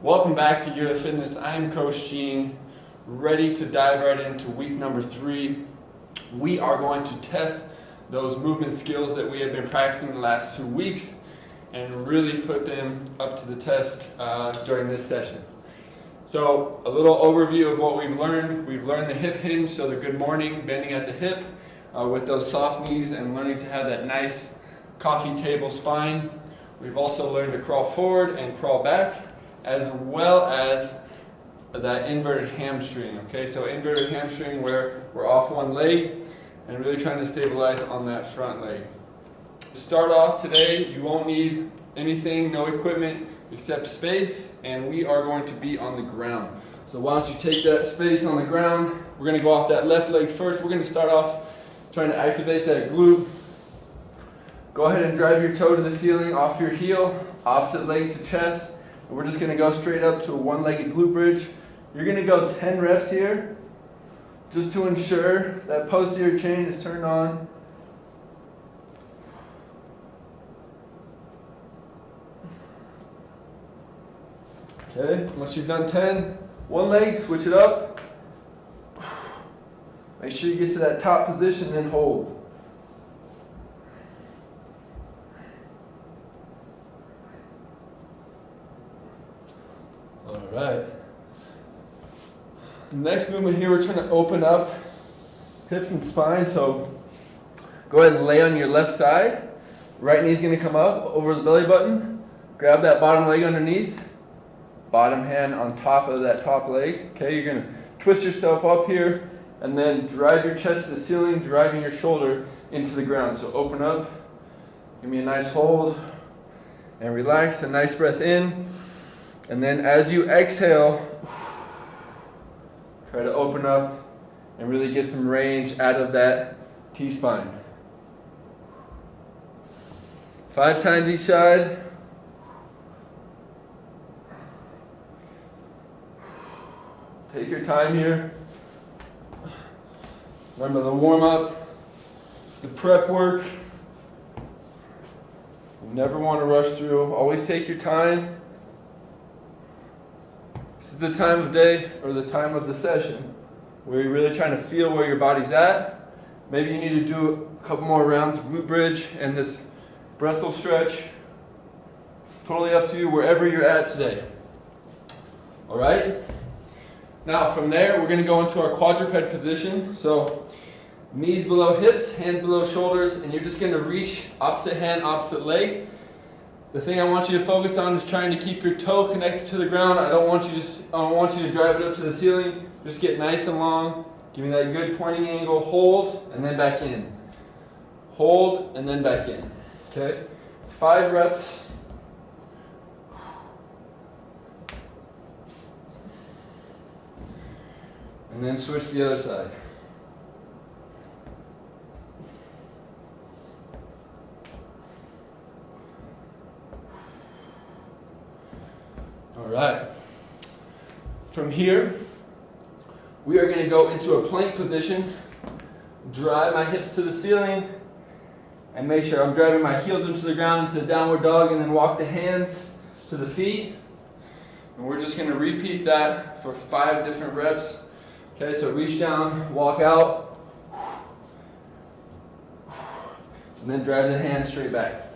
Welcome back to Year of Fitness. I am Coach Gene, ready to dive right into week number 3. We are going to test those movement skills that we have been practicing the last 2 weeks and really put them up to the test during this session. So a little overview of what we've learned. We've learned the hip hinge, so the good morning, bending at the hip with those soft knees and learning to have that nice coffee table spine. We've also learned to crawl forward and crawl back, as well as that inverted hamstring. Okay, so inverted hamstring where we're off one leg and really trying to stabilize on that front leg. To start off today, you won't need anything, no equipment except space, and we are going to be on the ground. So why don't you take that space on the ground. We're going to go off that left leg first. We're going to start off trying to activate that glute. Go ahead and drive your toe to the ceiling off your heel, opposite leg to chest. And we're just going to go straight up to a one-legged glute bridge. You're going to go 10 reps here, just to ensure that posterior chain is turned on. Okay, once you've done 10, one leg, switch it up. Make sure you get to that top position and hold. All right. Next movement here, we're trying to open up hips and spine. So go ahead and lay on your left side. Right knee's going to come up over the belly button. Grab that bottom leg underneath. Bottom hand on top of that top leg. Okay, you're going to twist yourself up here and then drive your chest to the ceiling, driving your shoulder into the ground. So open up, give me a nice hold, and relax. A nice breath in. And then as you exhale, try to open up and really get some range out of that T-spine. 5 times each side. Take your time here. Remember the warm-up, the prep work. You never want to rush through. Always take your time. This is the time of day or the time of the session where you're really trying to feel where your body's at. Maybe you need to do a couple more rounds of Glute Bridge and this Bretzyle Stretch. Totally up to you wherever you're at today. All right? Now from there, we're going to go into our quadruped position. So knees below hips, hands below shoulders, and you're just going to reach opposite hand, opposite leg. The thing I want you to focus on is trying to keep your toe connected to the ground. I don't want you to drive it up to the ceiling. Just get nice and long. Give me that good pointing angle. Hold, and then back in. Hold, and then back in. Okay? 5 reps. And then switch to the other side. All right. From here, we are going to go into a plank position, drive my hips to the ceiling, and make sure I'm driving my heels into the ground into the downward dog, and then walk the hands to the feet. And we're just going to repeat that for 5 different reps. Okay, so reach down, walk out, and then drive the hands straight back.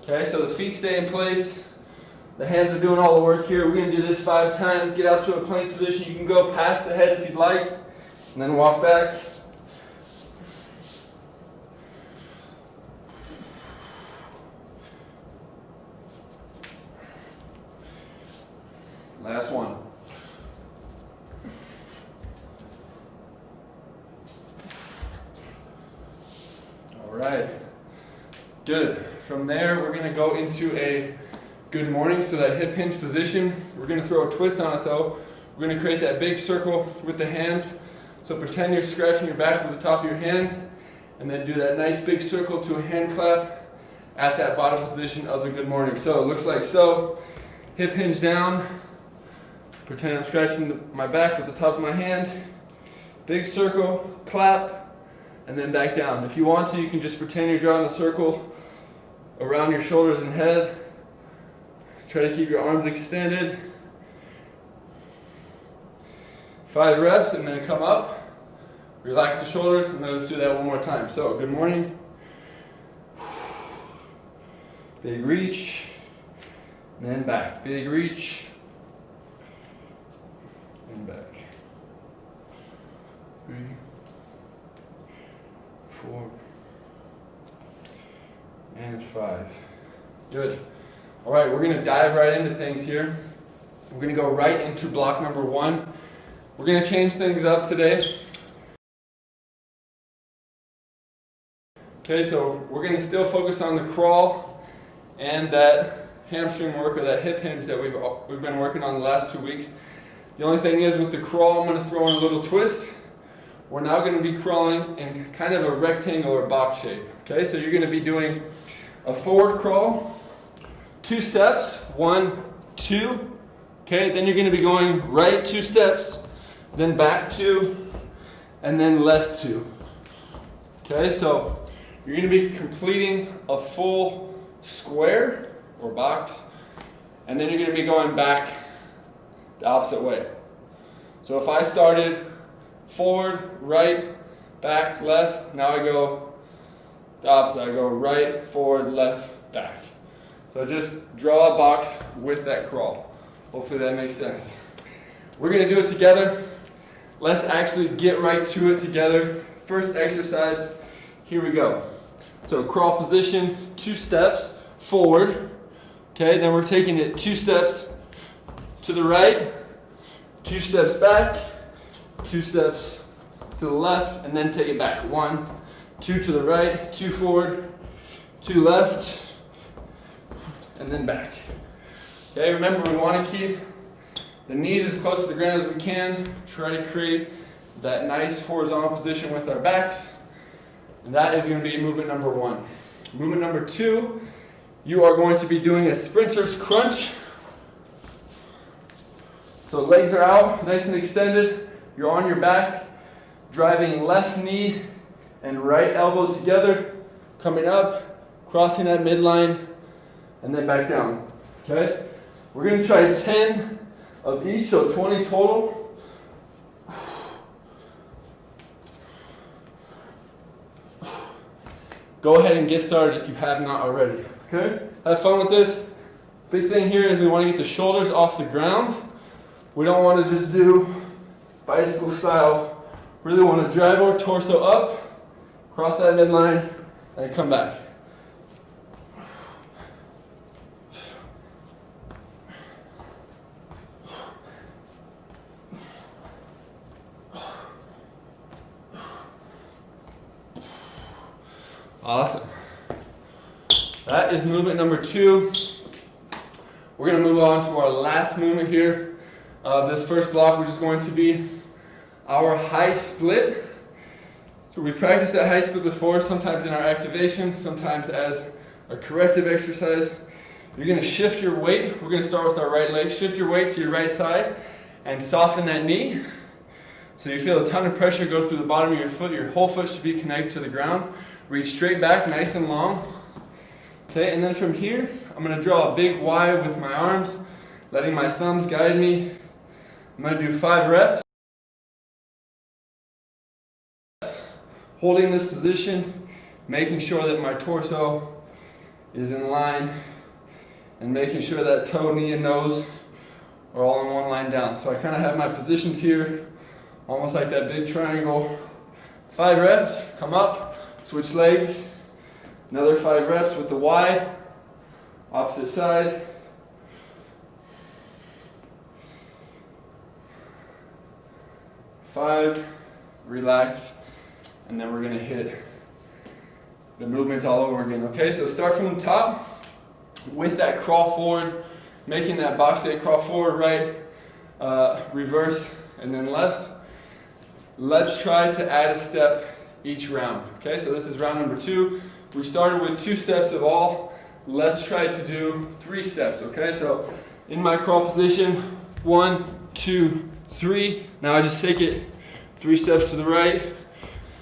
Okay, so the feet stay in place. The hands are doing all the work here. We're going to do this 5 times. Get out to a plank position. You can go past the head if you'd like, and then walk back. Last one. All right. Good. From there, we're going to go into a good morning, so that hip hinge position. We're going to throw a twist on it though. We're going to create that big circle with the hands. So pretend you're scratching your back with the top of your hand, and then do that nice big circle to a hand clap at that bottom position of the good morning. So it looks like so. Hip hinge down. Pretend I'm scratching my back with the top of my hand. Big circle, clap, and then back down. If you want to, you can just pretend you're drawing a circle around your shoulders and head. Try to keep your arms extended. 5 reps and then come up. Relax the shoulders and then let's do that one more time. So, good morning. Big reach. And then back. Big reach. And back. 3, 4, and 5. Good. All right, we're going to dive right into things here. We're going to go right into block number 1. We're going to change things up today. Okay, so we're going to still focus on the crawl and that hamstring work, or that hip hinge that we've been working on the last 2 weeks. The only thing is, with the crawl, I'm going to throw in a little twist. We're now going to be crawling in kind of a rectangular box shape. Okay, so you're going to be doing a forward crawl, 2 steps, 1, 2. Okay, then you're going to be going right 2 steps, then back 2, and then left 2. Okay, so you're going to be completing a full square or box, and then you're going to be going back the opposite way. So if I started forward, right, back, left, now I go the opposite. I go right, forward, left, back. So just draw a box with that crawl. Hopefully that makes sense. We're going to do it together. Let's actually get right to it together. First exercise, here we go. So crawl position, 2 steps forward. Okay, then we're taking it 2 steps to the right, 2 steps back, 2 steps to the left, and then take it back. 1, 2 to the right, 2 forward, 2 left, and then back. Okay, remember, we want to keep the knees as close to the ground as we can. Try to create that nice horizontal position with our backs. And that is going to be movement number 1. Movement number 2, you are going to be doing a sprinter's crunch. So legs are out, nice and extended. You're on your back, driving left knee and right elbow together, coming up, crossing that midline, and then back down. Okay? We're going to try 10 of each, so 20 total. Go ahead and get started if you have not already. Okay? Have fun with this. Big thing here is we want to get the shoulders off the ground. We don't want to just do bicycle style. Really want to drive our torso up, cross that midline, and come back. Awesome. That is movement number 2. We're going to move on to our last movement here. This first block, which is going to be our high split. So we've practiced that high split before, sometimes in our activation, sometimes as a corrective exercise. You're going to shift your weight. We're going to start with our right leg. Shift your weight to your right side and soften that knee. So you feel a ton of pressure go through the bottom of your foot. Your whole foot should be connected to the ground. Reach straight back, nice and long. Okay, and then from here, I'm going to draw a big Y with my arms, letting my thumbs guide me. I'm going to do 5 reps. Holding this position, making sure that my torso is in line, and making sure that toe, knee, and nose are all in one line down. So I kind of have my positions here, almost like that big triangle. 5 reps, come up, switch legs. Another 5 reps with the Y, opposite side. 5, relax, and then we're going to hit the movements all over again. Okay, so start from the top with that crawl forward, making that box shape, crawl forward, right, reverse, and then left. Let's try to add a step each round. Okay, so this is round number 2. We started with 2 steps of all. Let's try to do 3 steps. Okay, so in my crawl position, 1, 2, 3. Now I just take it 3 steps to the right,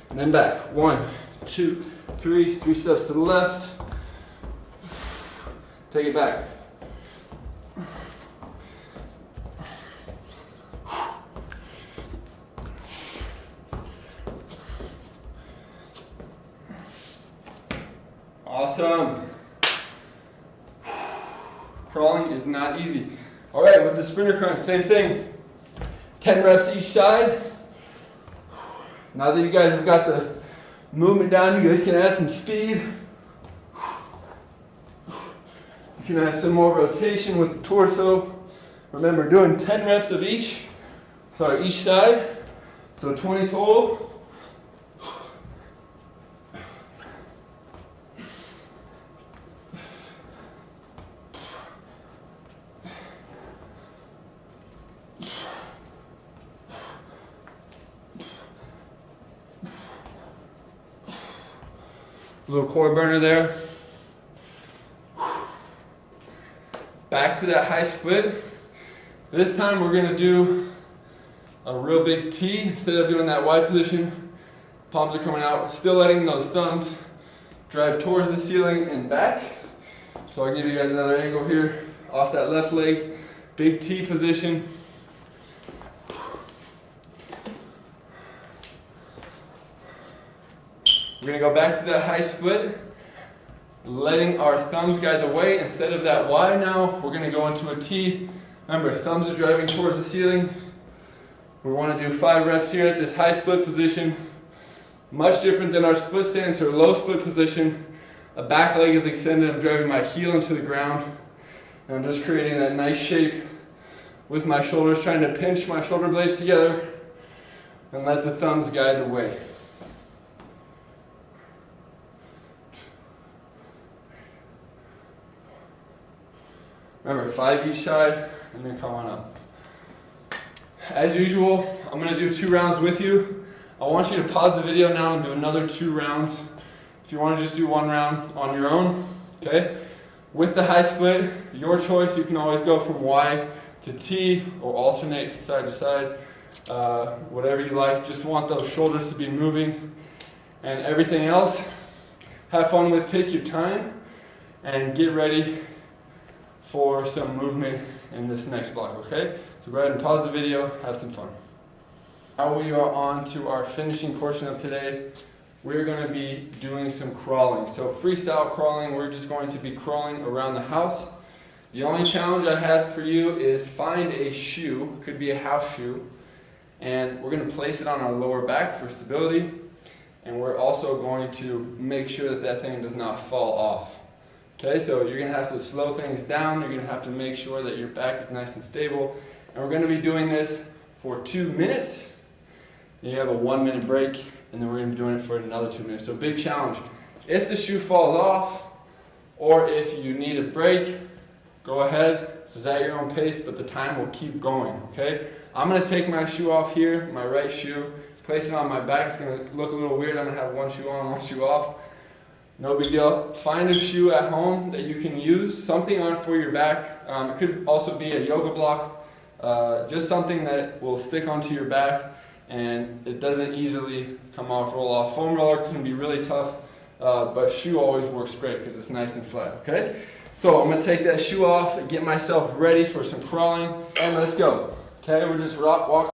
and then back. 1, 2, 3. 3 steps to the left. Take it back. Crawling is not easy. All right, with the sprinter crunch, same thing. 10 reps each side. Now that you guys have got the movement down, you guys can add some speed. You can add some more rotation with the torso. Remember, doing 10 reps of each side. So 20 total. Little core burner there. Back to that high split. This time we're going to do a real big T instead of doing that Y position. Palms are coming out, still letting those thumbs drive towards the ceiling and back. So I'll give you guys another angle here off that left leg. Big T position. We're going to go back to that high split, letting our thumbs guide the way. Instead of that Y now, we're going to go into a T. Remember, thumbs are driving towards the ceiling. We want to do 5 reps here at this high split position. Much different than our split stance or low split position. A back leg is extended. I'm driving my heel into the ground. And I'm just creating that nice shape with my shoulders, trying to pinch my shoulder blades together and let the thumbs guide the way. Remember, 5 each side, and then come on up. As usual, I'm going to do 2 rounds with you. I want you to pause the video now and do another 2 rounds. If you want to just do 1 round on your own, okay? With the high split, your choice. You can always go from Y to T or alternate from side to side. Whatever you like. Just want those shoulders to be moving. And everything else, have fun with. Take your time and get ready for some movement in this next block, okay? So go ahead and pause the video, have some fun. Now we are on to our finishing portion of today. We're going to be doing some crawling. So freestyle crawling, we're just going to be crawling around the house. The only challenge I have for you is find a shoe, could be a house shoe, and we're going to place it on our lower back for stability, and we're also going to make sure that that thing does not fall off. Okay, so you're going to have to slow things down. You're going to have to make sure that your back is nice and stable. And we're going to be doing this for 2 minutes. Then you have a 1 minute break, and then we're going to be doing it for another 2 minutes. So big challenge. If the shoe falls off, or if you need a break, go ahead. This is at your own pace, but the time will keep going, okay? I'm going to take my shoe off here, my right shoe, place it on my back. It's going to look a little weird. I'm going to have one shoe on, one shoe off. No big deal. Find a shoe at home that you can use, something on for your back. It could also be a yoga block, just something that will stick onto your back and it doesn't easily come off, roll off. Foam roller can be really tough, but shoe always works great because it's nice and flat, okay? So I'm going to take that shoe off and get myself ready for some crawling, and let's go. Okay, we're just walk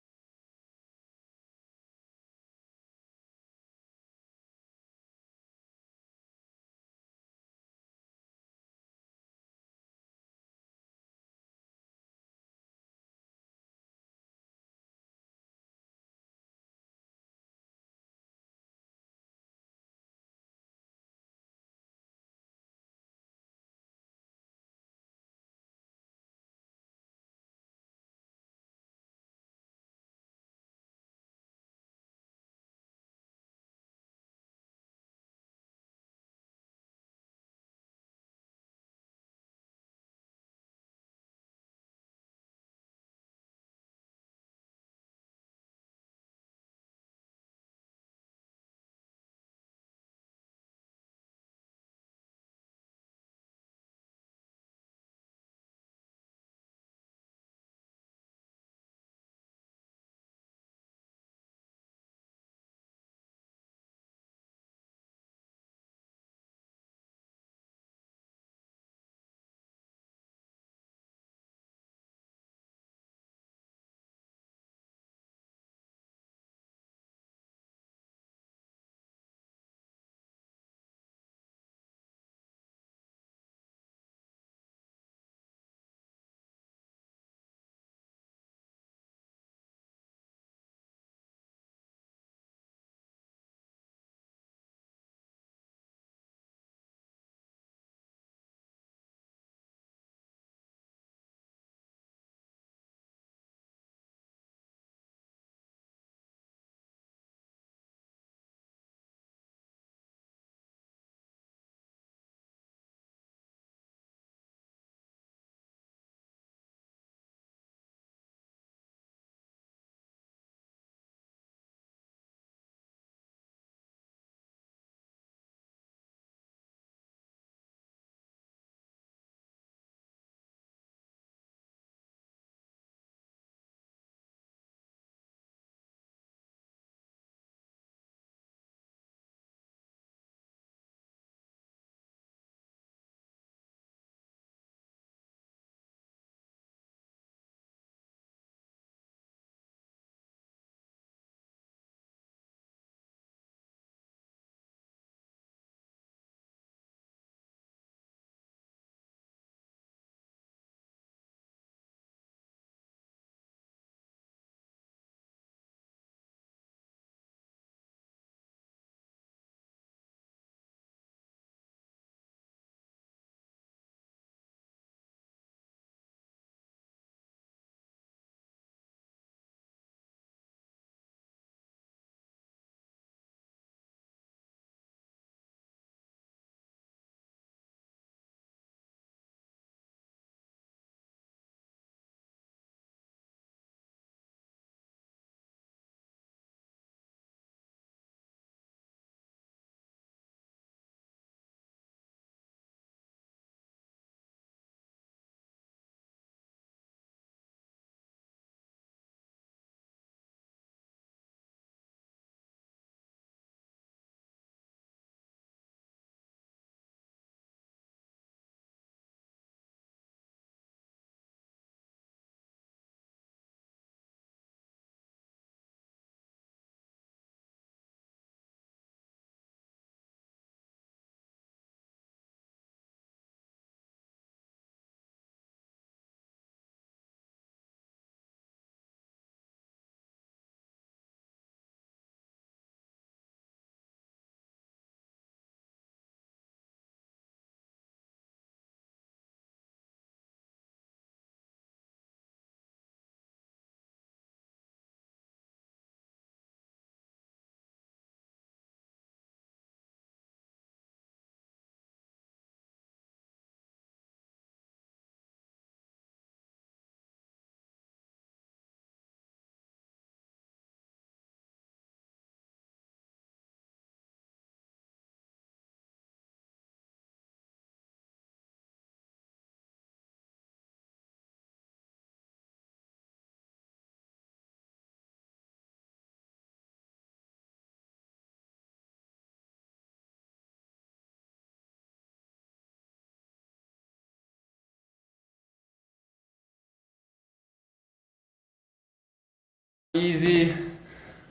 Easy,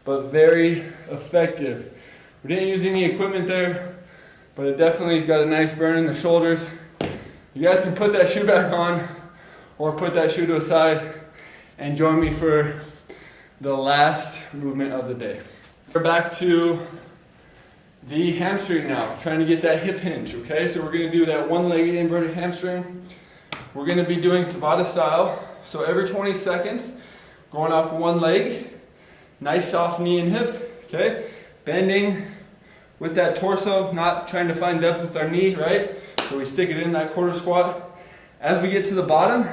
but very effective. We didn't use any equipment there, but it definitely got a nice burn in the shoulders. You guys can put that shoe back on or put that shoe to a side and join me for the last movement of the day. We're back to the hamstring now, trying to get that hip hinge, okay? So we're gonna do that one-legged inverted hamstring. We're gonna be doing TABATA style. So every 20 seconds, going off one leg, nice soft knee and hip, okay? Bending with that torso, not trying to find depth with our knee, right? So we stick it in that quarter squat. As we get to the bottom,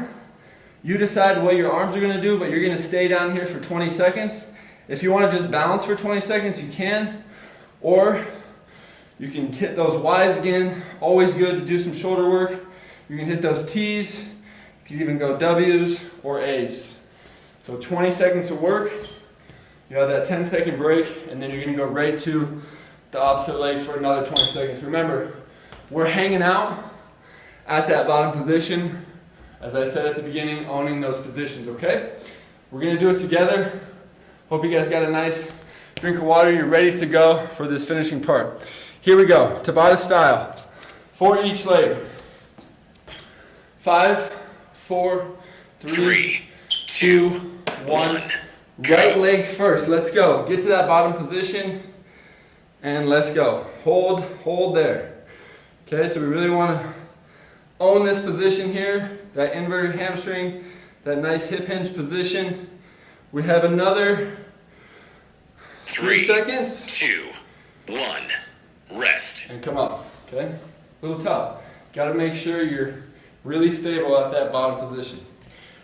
you decide what your arms are gonna do, but you're gonna stay down here for 20 seconds. If you wanna just balance for 20 seconds, you can. Or you can hit those Ys again, always good to do some shoulder work. You can hit those Ts, you can even go Ws or As. So 20 seconds of work, you have that 10-second break, and then you're gonna go right to the opposite leg for another 20 seconds. Remember, we're hanging out at that bottom position, as I said at the beginning, owning those positions, okay? We're gonna do it together. Hope you guys got a nice drink of water. You're ready to go for this finishing part. Here we go, TABATA style, for each leg. 5, 4, 3, 2, 1. Right leg first, let's go. Get to that bottom position, and let's go. Hold there. Okay, so we really wanna own this position here, that inverted hamstring, that nice hip hinge position. We have another 3 seconds. 2, 1, rest. And come up, okay? A little tough. Gotta make sure you're really stable at that bottom position.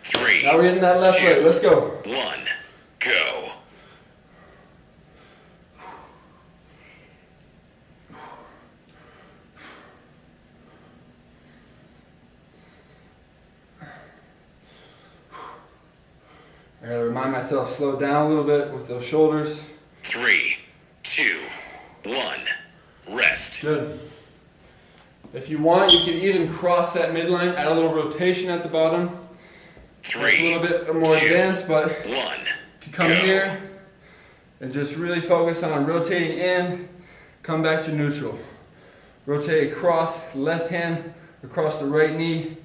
3, now we're hitting that left 2, leg, let's go. 1, go. I gotta remind myself, slow down a little bit with those shoulders. 3, 2, 1, rest. Good. If you want, you can even cross that midline, add a little rotation at the bottom. 3, It's a little bit more 2, advanced, but 1, if you come here and just really focus on rotating in, come back to neutral. Rotate across, left hand across the right knee,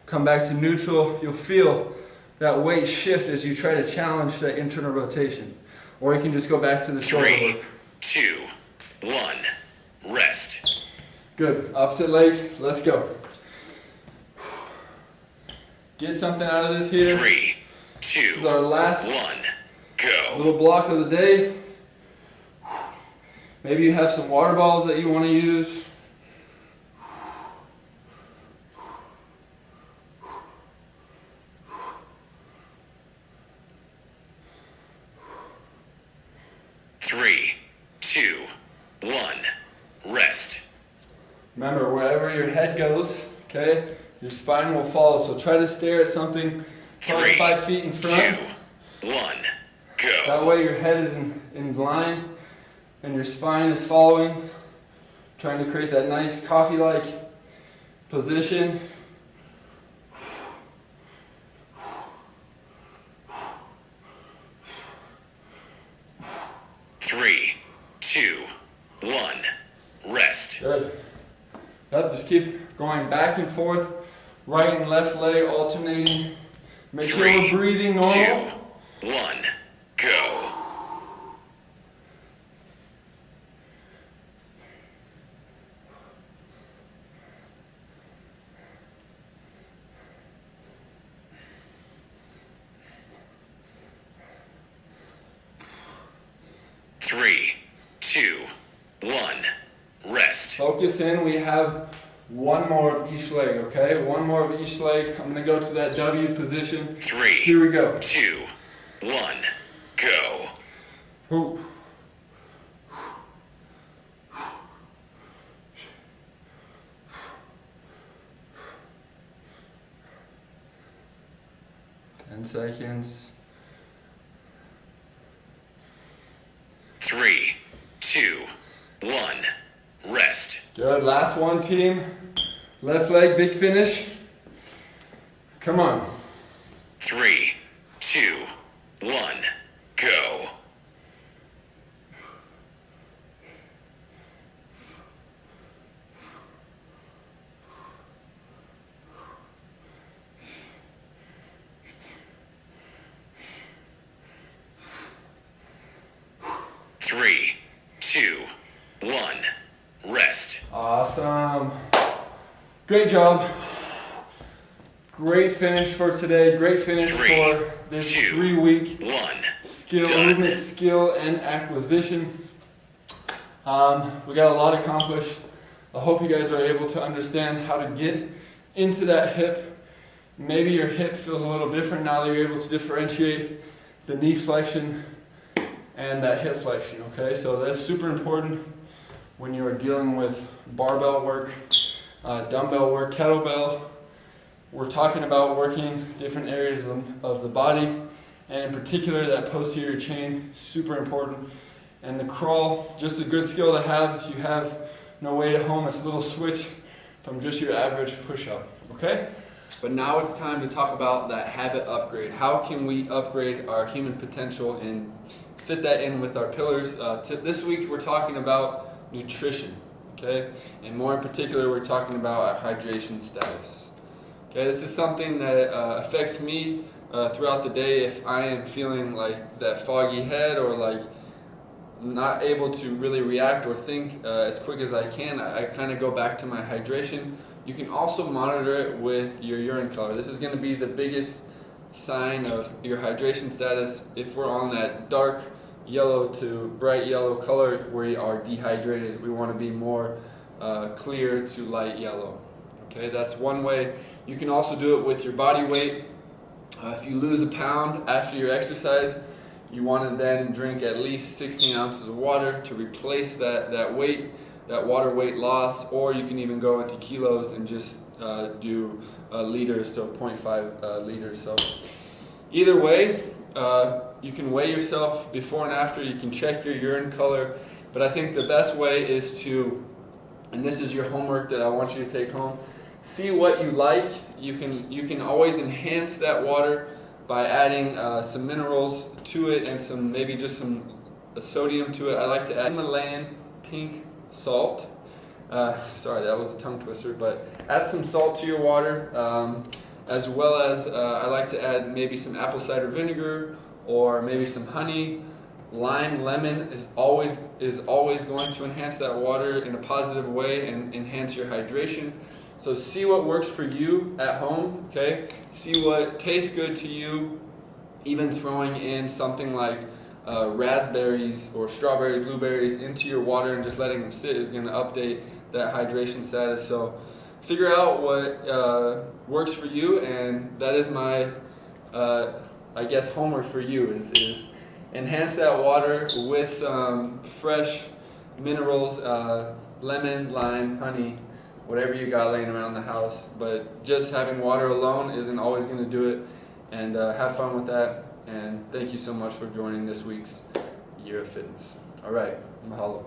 come back to neutral. You'll feel that weight shift as you try to challenge that internal rotation. Or you can just go back to the shoulder 3, work. 2, 1, rest. Good. Opposite leg. Let's go. Get something out of this here. 3, 2, This is our last 1, go. little block of the day. Maybe you have some water balls that you want to use. Three, 2, 1, rest. Remember, wherever your head goes, okay, your spine will follow. So try to stare at something 3, 5 feet in front. 2, 1, go. That way your head is in line and your spine is following. Trying to create that nice coffee-like position. Three, 2, 1, rest. Good. Yep, just keep going back and forth, right and left leg alternating. Make sure 3, we're breathing normal. 2, 1, go. Three, 2, 1, rest. Focus in. We have one more of each leg, okay? One more of each leg. I'm going to go to that W position. 3, Here we go. 2, 1, go. Ooh. 10 seconds. 3, 2, 1, rest. Good. Last one, team. Left leg, big finish. Come on. 3, 2, 1, go. Three, two, one, rest. Awesome. Great job. Great finish for today. Great finish for this 3-week movement skill and acquisition. We got a lot accomplished. I hope you guys are able to understand how to get into that hip. Maybe your hip feels a little different now that you're able to differentiate the knee flexion and that hip flexion, okay? So that's super important when you're dealing with barbell work, dumbbell work, kettlebell. We're talking about working different areas of the body, and in particular that posterior chain, super important. And the crawl, just a good skill to have if you have no weight at home. It's a little switch from just your average push-up, okay? But now it's time to talk about that habit upgrade. How can we upgrade our human potential and fit that in with our pillars? This week we're talking about nutrition, okay? And more in particular, we're talking about our hydration status. Okay, this is something that affects me throughout the day. If I am feeling like that foggy head or like not able to really react or think as quick as I can, I kind of go back to my hydration. You can also monitor it with your urine color. This is going to be the biggest sign of your hydration status. If we're on that dark yellow to bright yellow color, we are dehydrated. We want to be more clear to light yellow. Okay, that's one way. You can also do it with your body weight. If you lose a pound after your exercise, you want to then drink at least 16 ounces of water to replace that weight, that water weight loss, or you can even go into kilos and just do liters, so 0.5 liters. So either way, you can weigh yourself before and after. You can check your urine color, but I think the best way is to, and this is your homework that I want you to take home, see what you like. You can always enhance that water by adding some minerals to it and maybe just some sodium to it. I like to add Himalayan pink salt. Sorry, that was a tongue twister, but add some salt to your water, as well as I like to add maybe some apple cider vinegar or maybe some honey. Lime, lemon is always going to enhance that water in a positive way and enhance your hydration. So see what works for you at home, okay? See what tastes good to you. Even throwing in something like raspberries or strawberries, blueberries into your water and just letting them sit is going to update that hydration status. So figure out what works for you, and that is my, I guess, homework for you is enhance that water with some fresh minerals, lemon, lime, honey, whatever you got laying around the house. But just having water alone isn't always going to do it. And have fun with that. And thank you so much for joining this week's Year of Fitness. All right, mahalo.